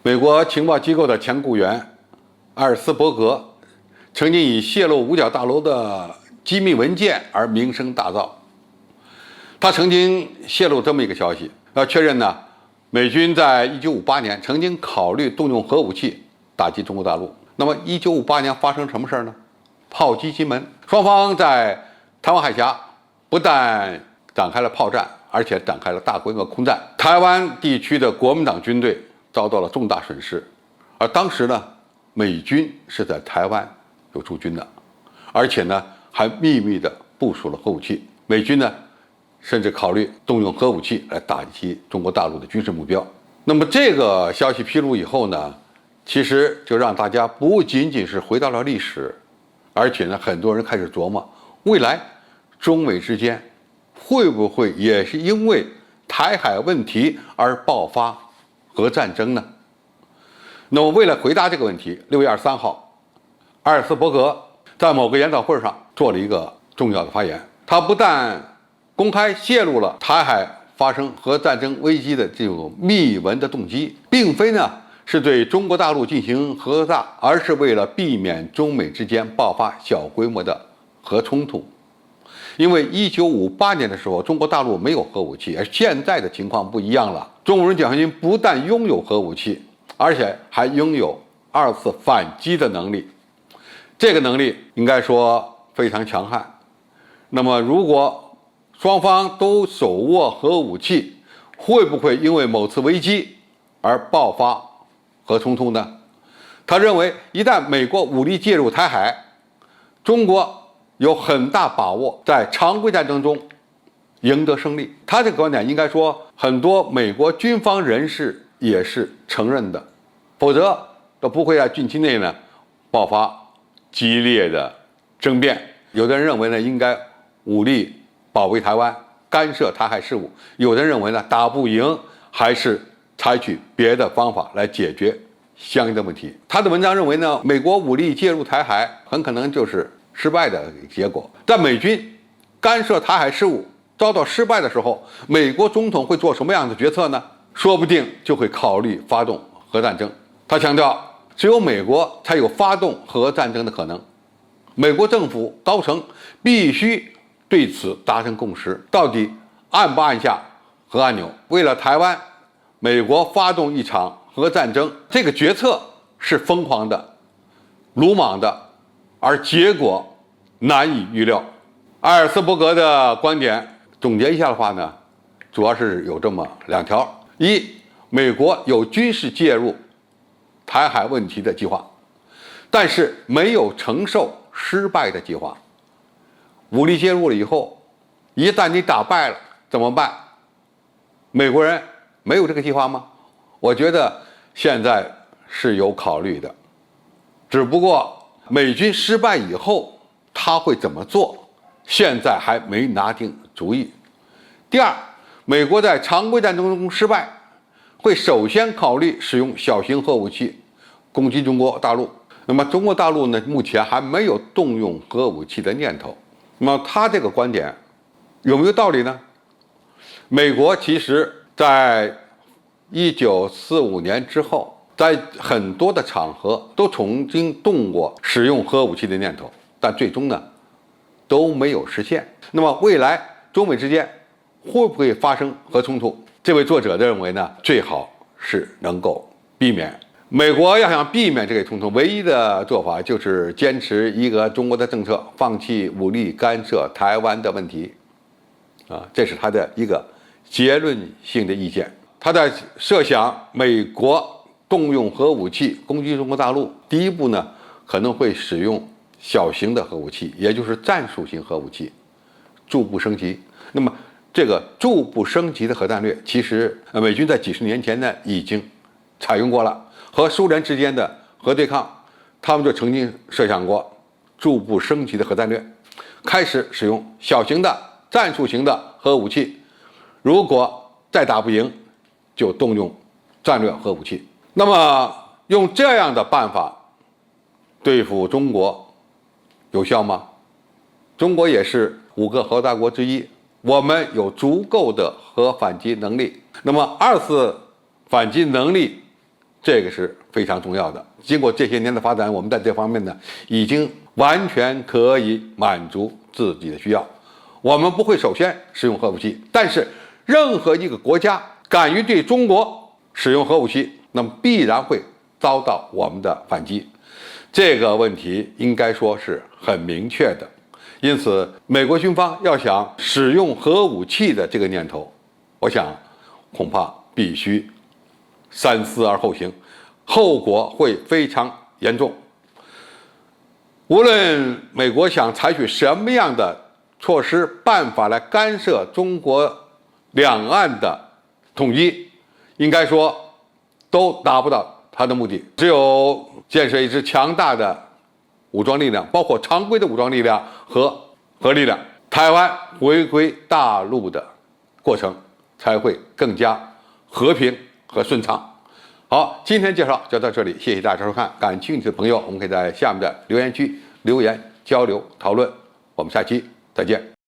美国情报机构的前雇员埃尔斯伯格曾经以泄露五角大楼的机密文件而名声大噪。他曾经泄露这么一个消息，要确认呢，美军在1958年曾经考虑动用核武器打击中国大陆。那么1958年发生什么事呢？炮击金门，双方在台湾海峡不但展开了炮战，而且展开了大规模空战。台湾地区的国民党军队遭到了重大损失，而当时呢，美军是在台湾有驻军的，而且呢还秘密的部署了核武器。美军呢甚至考虑动用核武器来打击中国大陆的军事目标。那么这个消息披露以后呢，其实就让大家不仅仅是回到了历史，而且呢很多人开始琢磨，未来中美之间会不会也是因为台海问题而爆发核战争呢？那么为了回答这个问题，6月23号，埃尔斯伯格在某个研讨会上做了一个重要的发言。他不但公开泄露了台海发生核战争危机的这种密文的动机，并非呢是对中国大陆进行核炸，而是为了避免中美之间爆发小规模的核冲突。因为1958年的时候，中国大陆没有核武器，而现在的情况不一样了。中国人解放军不但拥有核武器，而且还拥有2次反击的能力，这个能力应该说非常强悍。那么，如果双方都手握核武器，会不会因为某次危机而爆发核冲突呢？他认为，一旦美国武力介入台海，中国有很大把握在常规战争中赢得胜利。他这个观点应该说很多美国军方人士也是承认的，否则都不会在近期内呢爆发激烈的争辩。有的人认为呢应该武力保卫台湾，干涉台海事务；有的人认为呢打不赢，还是采取别的方法来解决相应的问题。他的文章认为呢，美国武力介入台海很可能就是失败的结果。在美军干涉台海事务遭到失败的时候，美国总统会做什么样的决策呢？说不定就会考虑发动核战争。他强调，只有美国才有发动核战争的可能，美国政府高层必须对此达成共识。到底按不按下核按钮？为了台湾，美国发动一场核战争，这个决策是疯狂的、鲁莽的，而结果难以预料。埃尔斯伯格的观点总结一下的话呢，主要是有这么2条：一，美国有军事介入台海问题的计划，但是没有承受失败的计划。武力介入了以后，一旦你打败了怎么办？美国人没有这个计划吗？我觉得现在是有考虑的，只不过美军失败以后他会怎么做，现在还没拿定主意。第二，美国在常规战争中失败，会首先考虑使用小型核武器攻击中国大陆。那么中国大陆呢，目前还没有动用核武器的念头。那么他这个观点有没有道理呢？美国其实在1945年之后，在很多的场合都曾经动过使用核武器的念头，但最终呢都没有实现。那么未来中美之间会不会发生核冲突？这位作者认为呢，最好是能够避免。美国要想避免这个冲突，唯一的做法就是坚持一个中国的政策，放弃武力干涉台湾的问题。这是他的一个结论性的意见。他在设想美国动用核武器攻击中国大陆，第一步呢可能会使用小型的核武器，也就是战术型核武器，逐步升级。那么这个逐步升级的核战略，其实美军在几十年前呢已经采用过了。和苏联之间的核对抗，他们就曾经设想过逐步升级的核战略，开始使用小型的战术型的核武器，如果再打不赢，就动用战略核武器。那么用这样的办法对付中国有效吗？中国也是5个核大国之一，我们有足够的核反击能力。那么2次反击能力这个是非常重要的。经过这些年的发展，我们在这方面呢，已经完全可以满足自己的需要。我们不会首先使用核武器，但是任何一个国家敢于对中国使用核武器，那么必然会遭到我们的反击。这个问题应该说是很明确的。因此，美国军方要想使用核武器的这个念头，我想恐怕必须三思而后行，后果会非常严重。无论美国想采取什么样的措施办法来干涉中国两岸的统一，应该说都达不到他的目的。只有建设一支强大的武装力量，包括常规的武装力量和核力量，台湾回归大陆的过程才会更加和平和顺畅。好，今天介绍就到这里，谢谢大家收看。感兴趣的朋友，我们可以在下面的留言区留言交流讨论。我们下期再见。